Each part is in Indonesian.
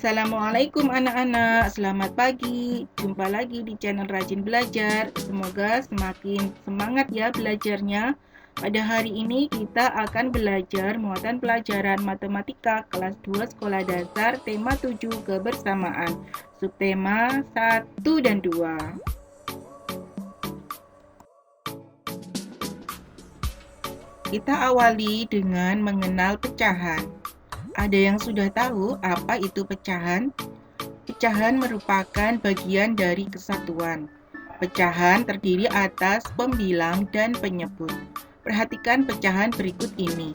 Assalamualaikum anak-anak, selamat pagi. Jumpa lagi di channel Rajin Belajar. Semoga semakin semangat ya belajarnya. Pada hari ini kita akan belajar muatan pelajaran matematika kelas 2 sekolah dasar tema 7 kebersamaan. Subtema 1 dan 2. Kita awali dengan mengenal pecahan. Ada yang sudah tahu apa itu pecahan? Pecahan merupakan bagian dari kesatuan. Pecahan terdiri atas pembilang dan penyebut. Perhatikan pecahan berikut ini.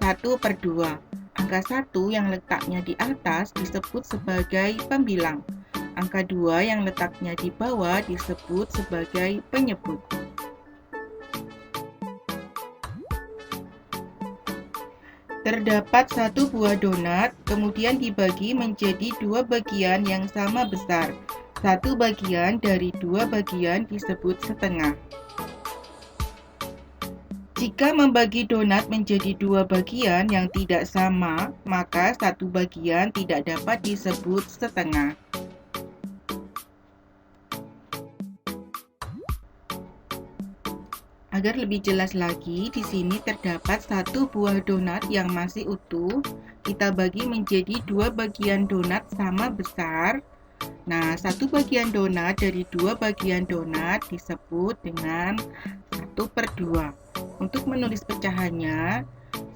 1/2. Angka 1 yang letaknya di atas disebut sebagai pembilang. Angka 2 yang letaknya di bawah disebut sebagai penyebut. Terdapat satu buah donat, kemudian dibagi menjadi dua bagian yang sama besar. Satu bagian dari dua bagian disebut setengah. Jika membagi donat menjadi dua bagian yang tidak sama, maka satu bagian tidak dapat disebut setengah. Agar lebih jelas lagi, di sini terdapat satu buah donat yang masih utuh. Kita bagi menjadi dua bagian donat sama besar. Nah, satu bagian donat dari dua bagian donat disebut dengan 1/2. Untuk menulis pecahannya,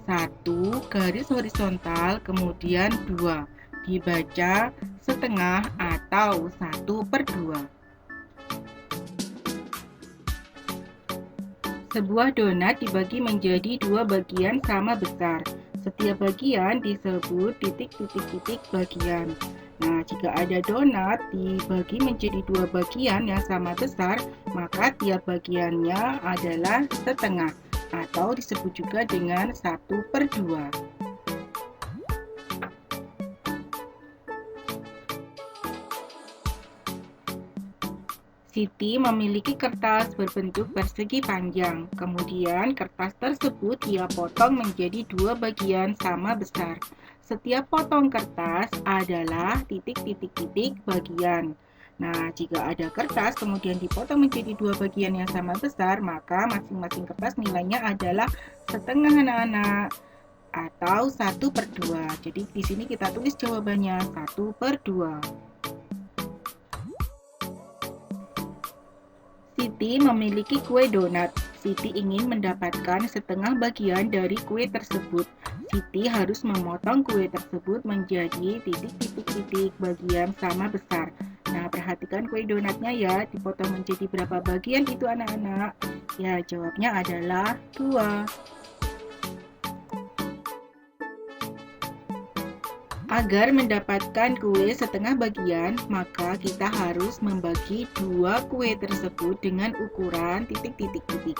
1 garis horizontal, kemudian 2. Dibaca setengah atau 1/2. Sebuah donat dibagi menjadi dua bagian sama besar. Setiap bagian disebut titik-titik-titik bagian. Nah, jika ada donat dibagi menjadi dua bagian yang sama besar, maka tiap bagiannya adalah setengah atau disebut juga dengan 1/2. Siti memiliki kertas berbentuk persegi panjang. Kemudian kertas tersebut ia potong menjadi dua bagian sama besar. Setiap potong kertas adalah titik-titik-titik bagian. Nah, jika ada kertas kemudian dipotong menjadi dua bagian yang sama besar, maka masing-masing kertas nilainya adalah setengah anak-anak atau 1/2. Jadi di sini kita tulis jawabannya 1/2. Siti memiliki kue donat. Siti ingin mendapatkan setengah bagian dari kue tersebut. Siti harus memotong kue tersebut menjadi titik-titik-titik bagian sama besar. Nah, perhatikan kue donatnya ya, dipotong menjadi berapa bagian itu anak-anak? Ya, jawabnya adalah 2. Agar mendapatkan kue setengah bagian, maka kita harus membagi dua kue tersebut dengan ukuran titik-titik-titik.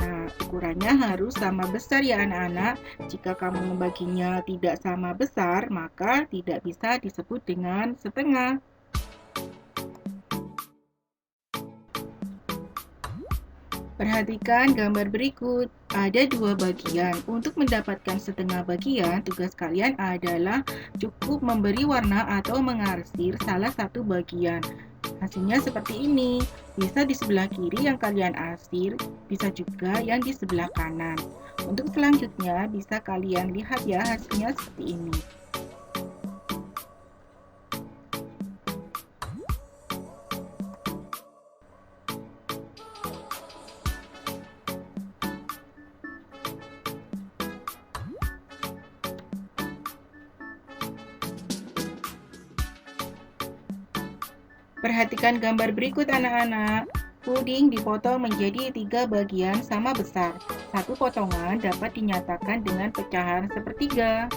Nah, ukurannya harus sama besar ya anak-anak. Jika kamu membaginya tidak sama besar, maka tidak bisa disebut dengan setengah. Perhatikan gambar berikut. Ada dua bagian. Untuk mendapatkan setengah bagian, tugas kalian adalah cukup memberi warna atau mengarsir salah satu bagian. Hasilnya seperti ini. Bisa di sebelah kiri yang kalian arsir, bisa juga yang di sebelah kanan. Untuk selanjutnya, bisa kalian lihat ya hasilnya seperti ini. Perhatikan gambar berikut anak-anak. Puding dipotong menjadi 3 bagian sama besar. Satu potongan dapat dinyatakan dengan pecahan sepertiga.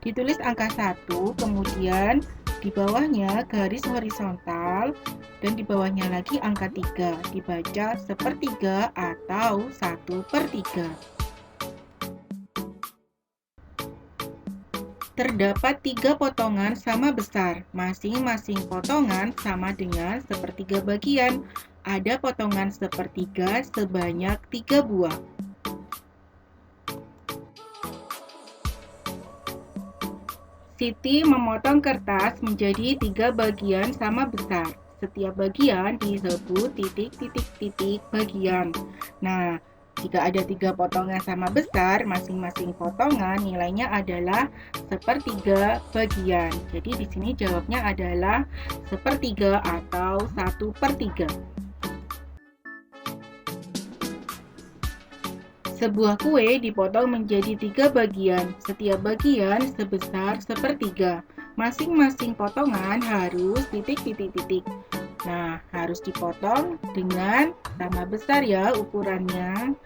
Ditulis angka 1, kemudian di bawahnya garis horizontal, dan di bawahnya lagi angka 3. Dibaca sepertiga atau 1/3. Terdapat 3 potongan sama besar. Masing-masing potongan sama dengan sepertiga bagian. Ada potongan sepertiga sebanyak 3 buah. Siti memotong kertas menjadi 3 bagian sama besar. Setiap bagian disebut titik-titik-titik bagian. Nah, jika ada 3 potongan sama besar, masing-masing potongan nilainya adalah sepertiga bagian. Jadi di sini jawabnya adalah sepertiga atau 1/3. Sebuah kue dipotong menjadi 3 bagian, setiap bagian sebesar sepertiga. Masing-masing potongan harus titik-titik-titik. Nah, harus dipotong dengan sama besar ya ukurannya.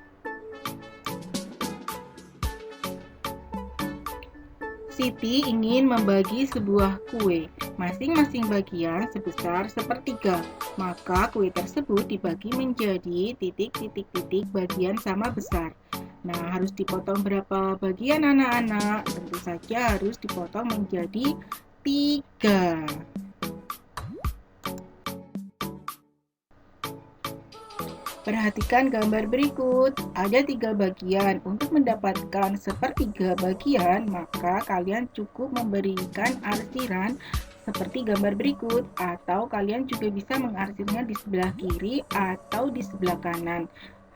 Siti ingin membagi sebuah kue. Masing-masing bagian sebesar sepertiga. Maka kue tersebut dibagi menjadi titik-titik-titik bagian sama besar. Nah, harus dipotong berapa bagian anak-anak? Tentu saja harus dipotong menjadi 3. Perhatikan gambar berikut. Ada 3 bagian. Untuk mendapatkan sepertiga bagian, maka kalian cukup memberikan arsiran seperti gambar berikut, atau kalian juga bisa mengarsirnya di sebelah kiri atau di sebelah kanan.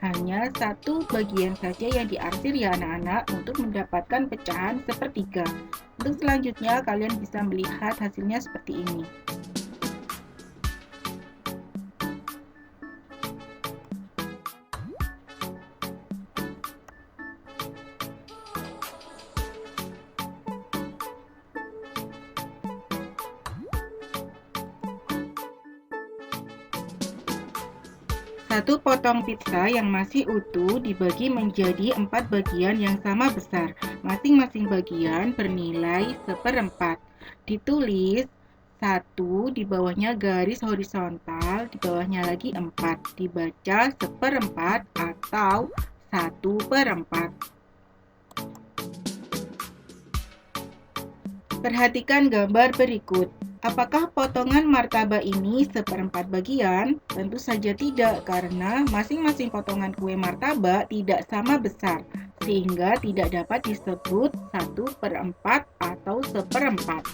Hanya satu bagian saja yang diarsir ya anak-anak untuk mendapatkan pecahan sepertiga. Untuk selanjutnya kalian bisa melihat hasilnya seperti ini. Satu potong pizza yang masih utuh dibagi menjadi 4 bagian yang sama besar. Masing-masing bagian bernilai seperempat. Ditulis 1, di bawahnya garis horizontal, di bawahnya lagi 4. Dibaca seperempat atau 1/4. Perhatikan gambar berikut. Apakah potongan martabak ini seperempat bagian? Tentu saja tidak, karena masing-masing potongan kue martabak tidak sama besar, sehingga tidak dapat disebut 1/4 atau seperempat.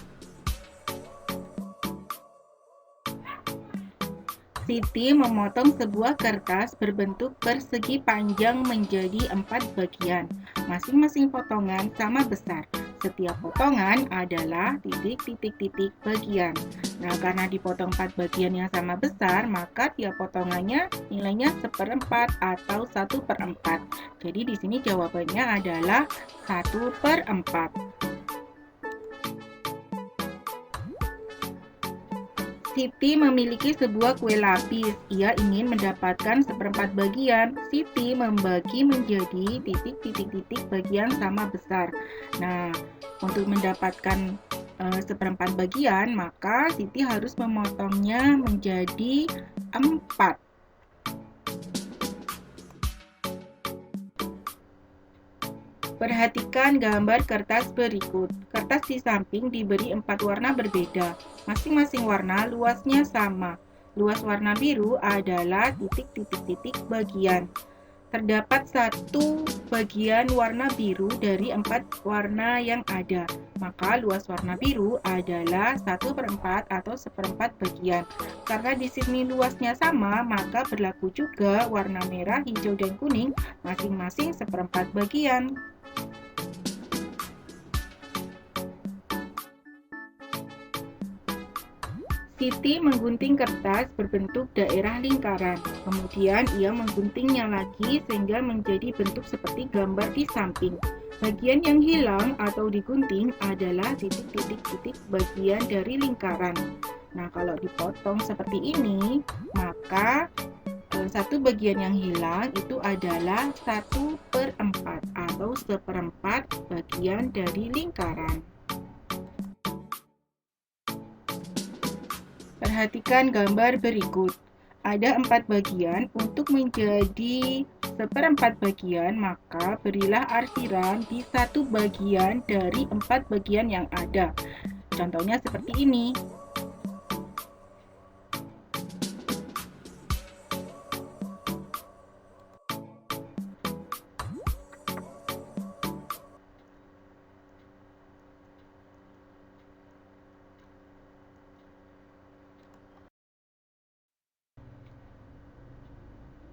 Siti memotong sebuah kertas berbentuk persegi panjang menjadi 4 bagian. Masing-masing potongan sama besar. Setiap potongan adalah titik-titik-titik bagian. Nah, karena dipotong 4 bagian yang sama besar, maka tiap potongannya nilainya seperempat atau 1/4. Jadi di sini jawabannya adalah 1/4. Siti memiliki sebuah kue lapis. Ia ingin mendapatkan seperempat bagian. Siti membagi menjadi titik-titik-titik bagian sama besar. Nah, untuk mendapatkan seperempat bagian, maka Siti harus memotongnya menjadi 4. Perhatikan gambar kertas berikut. Kertas di samping diberi 4 warna berbeda. Masing-masing warna luasnya sama. Luas warna biru adalah titik-titik-titik bagian. Terdapat 1 bagian warna biru dari 4 warna yang ada. Maka luas warna biru adalah 1/4 atau seperempat bagian. Karena di sini luasnya sama, maka berlaku juga warna merah, hijau, dan kuning masing-masing seperempat bagian. Siti menggunting kertas berbentuk daerah lingkaran. Kemudian ia mengguntingnya lagi sehingga menjadi bentuk seperti gambar di samping. Bagian yang hilang atau digunting adalah titik-titik-titik bagian dari lingkaran. Nah, kalau dipotong seperti ini, maka satu bagian yang hilang itu adalah 1/4 atau seperempat bagian dari lingkaran. Perhatikan gambar berikut. Ada 4 bagian. Untuk menjadi seperempat bagian, maka berilah arsiran di satu bagian dari 4 bagian yang ada. Contohnya seperti ini.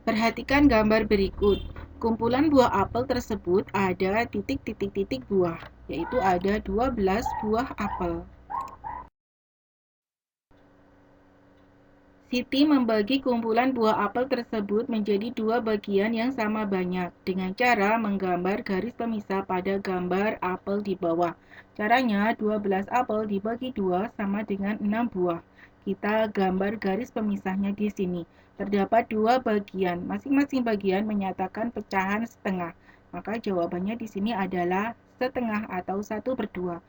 Perhatikan gambar berikut. Kumpulan buah apel tersebut ada titik-titik-titik buah, yaitu ada 12 buah apel. Siti membagi kumpulan buah apel tersebut menjadi dua bagian yang sama banyak dengan cara menggambar garis pemisah pada gambar apel di bawah. Caranya 12 apel dibagi 2 sama dengan 6 buah. Kita gambar garis pemisahnya di sini. Terdapat dua bagian, masing-masing bagian menyatakan pecahan setengah. Maka jawabannya di sini adalah setengah atau 1/2.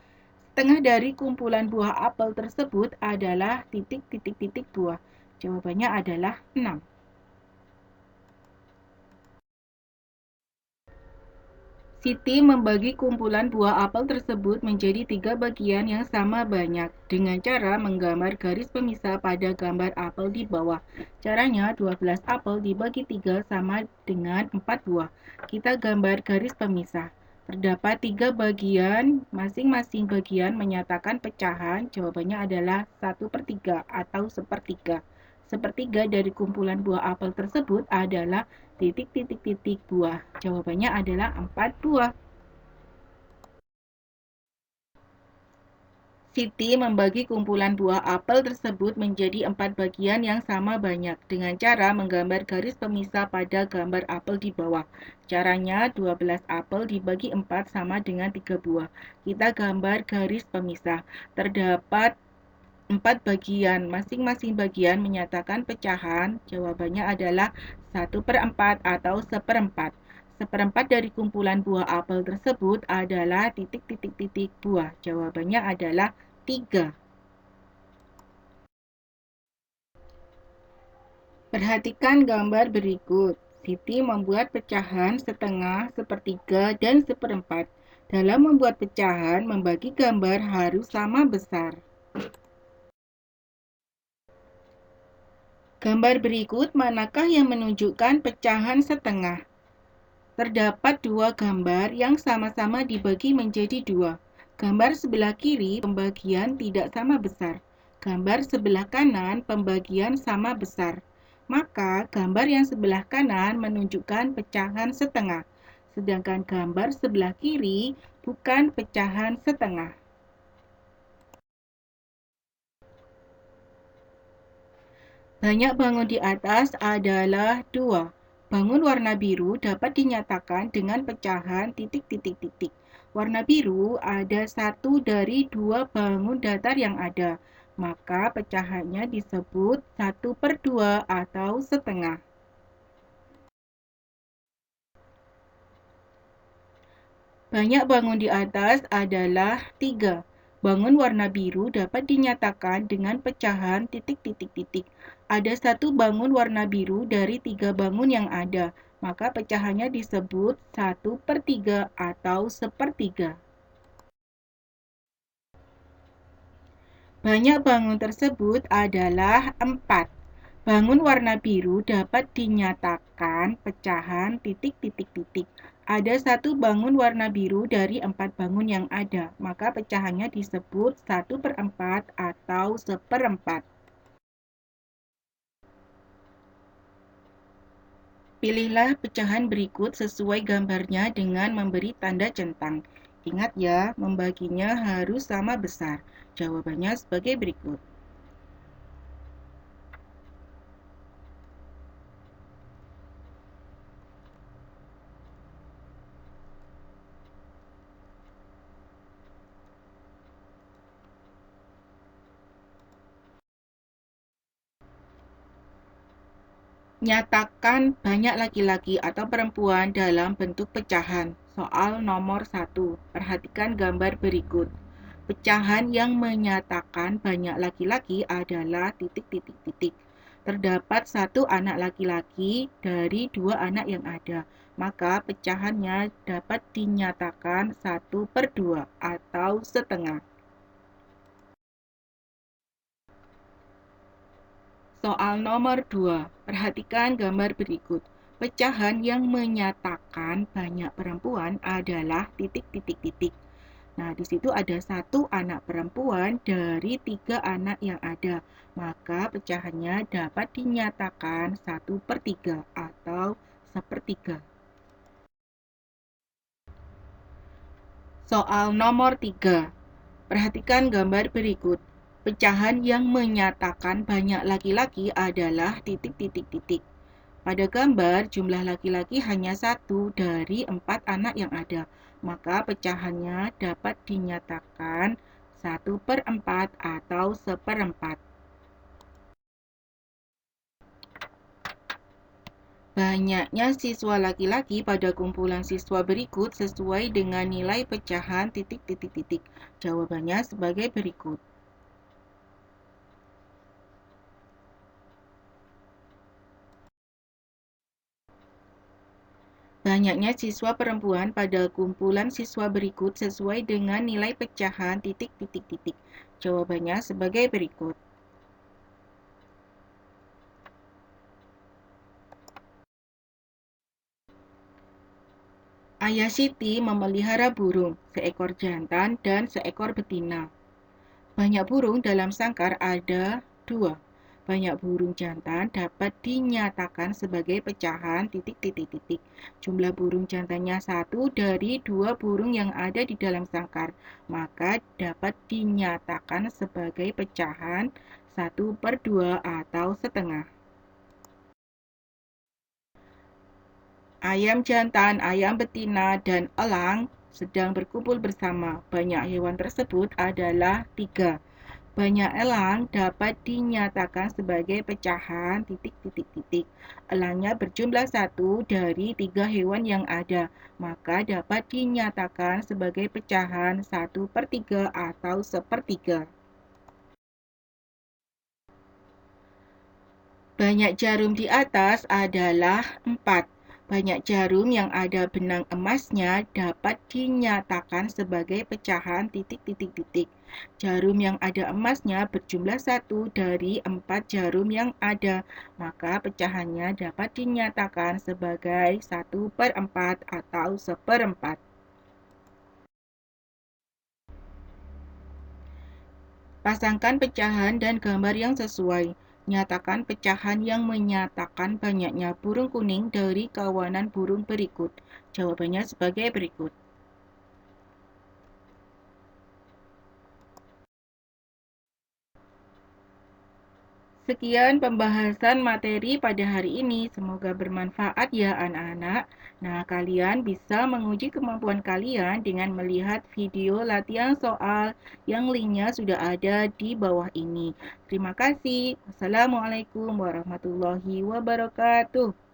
Setengah dari kumpulan buah apel tersebut adalah titik-titik-titik buah. Jawabannya adalah 6. Siti membagi kumpulan buah apel tersebut menjadi 3 bagian yang sama banyak dengan cara menggambar garis pemisah pada gambar apel di bawah. Caranya 12 apel dibagi 3 sama dengan 4 buah. Kita gambar garis pemisah. Terdapat 3 bagian, masing-masing bagian menyatakan pecahan. Jawabannya adalah 1/3 atau 1/3. Sepertiga dari kumpulan buah apel tersebut adalah titik-titik-titik buah. Jawabannya adalah 4 buah. Siti membagi kumpulan buah apel tersebut menjadi 4 bagian yang sama banyak dengan cara menggambar garis pemisah pada gambar apel di bawah. Caranya 12 apel dibagi 4 sama dengan 3 buah. Kita gambar garis pemisah. Terdapat 4 bagian, masing-masing bagian menyatakan pecahan. Jawabannya adalah 1/4 atau 1/4. 1/4 dari kumpulan buah apel tersebut adalah titik-titik-titik buah. Jawabannya adalah 3. Perhatikan gambar berikut. Siti membuat pecahan setengah, sepertiga, dan 1/4. Dalam membuat pecahan, membagi gambar harus sama besar. Gambar berikut manakah yang menunjukkan pecahan setengah? Terdapat dua gambar yang sama-sama dibagi menjadi dua. Gambar sebelah kiri pembagian tidak sama besar. Gambar sebelah kanan pembagian sama besar. Maka gambar yang sebelah kanan menunjukkan pecahan setengah. Sedangkan gambar sebelah kiri bukan pecahan setengah. Banyak bangun di atas adalah 2. Bangun warna biru dapat dinyatakan dengan pecahan titik-titik-titik. Warna biru ada 1 dari 2 bangun datar yang ada, maka pecahannya disebut 1/2 atau setengah. Banyak bangun di atas adalah 3. Bangun warna biru dapat dinyatakan dengan pecahan titik-titik-titik. Ada 1 bangun warna biru dari 3 bangun yang ada, maka pecahannya disebut 1/3 atau 1/3. Banyak bangun tersebut adalah 4. Bangun warna biru dapat dinyatakan pecahan titik-titik-titik. Ada 1 bangun warna biru dari 4 bangun yang ada, maka pecahannya disebut 1/4 atau 1/4. Pilihlah pecahan berikut sesuai gambarnya dengan memberi tanda centang. Ingat ya, membaginya harus sama besar. Jawabannya sebagai berikut. Nyatakan banyak laki-laki atau perempuan dalam bentuk pecahan. Soal nomor 1. Perhatikan gambar berikut. Pecahan yang menyatakan banyak laki-laki adalah titik-titik-titik. Terdapat 1 anak laki-laki dari 2 anak yang ada. Maka pecahannya dapat dinyatakan 1/2 atau setengah. Soal nomor 2. Perhatikan gambar berikut. Pecahan yang menyatakan banyak perempuan adalah titik-titik-titik. Nah, di situ ada 1 anak perempuan dari 3 anak yang ada. Maka pecahannya dapat dinyatakan 1/3 atau sepertiga. Soal nomor 3. Perhatikan gambar berikut. Pecahan yang menyatakan banyak laki-laki adalah titik titik titik. Pada gambar, jumlah laki-laki hanya 1 dari 4 anak yang ada. Maka pecahannya dapat dinyatakan 1/4 atau seperempat. Banyaknya siswa laki-laki pada kumpulan siswa berikut sesuai dengan nilai pecahan titik titik titik. Jawabannya sebagai berikut. Banyaknya siswa perempuan pada kumpulan siswa berikut sesuai dengan nilai pecahan titik titik titik. Jawabannya sebagai berikut. Ayah Siti memelihara burung, seekor jantan dan seekor betina. Banyak burung dalam sangkar ada 2. Banyak burung jantan dapat dinyatakan sebagai pecahan titik titik titik. Jumlah burung jantannya 1 dari 2 burung yang ada di dalam sangkar, maka dapat dinyatakan sebagai pecahan 1/2 atau setengah. Ayam jantan, ayam betina, dan elang sedang berkumpul bersama. Banyak hewan tersebut adalah 3. Banyak elang dapat dinyatakan sebagai pecahan titik titik titik. Elangnya berjumlah 1 dari 3 hewan yang ada, maka dapat dinyatakan sebagai pecahan 1/3 atau sepertiga. Banyak jarum di atas adalah 4. Banyak jarum yang ada benang emasnya dapat dinyatakan sebagai pecahan titik titik titik. Jarum yang ada emasnya berjumlah 1 dari 4 jarum yang ada, maka pecahannya dapat dinyatakan sebagai 1/4 atau seperempat. Pasangkan pecahan dan gambar yang sesuai. Nyatakan pecahan yang menyatakan banyaknya burung kuning dari kawanan burung berikut. Jawabannya sebagai berikut. Sekian pembahasan materi pada hari ini. Semoga bermanfaat ya anak-anak. Nah, kalian bisa menguji kemampuan kalian dengan melihat video latihan soal yang linknya sudah ada di bawah ini. Terima kasih. Wassalamualaikum warahmatullahi wabarakatuh.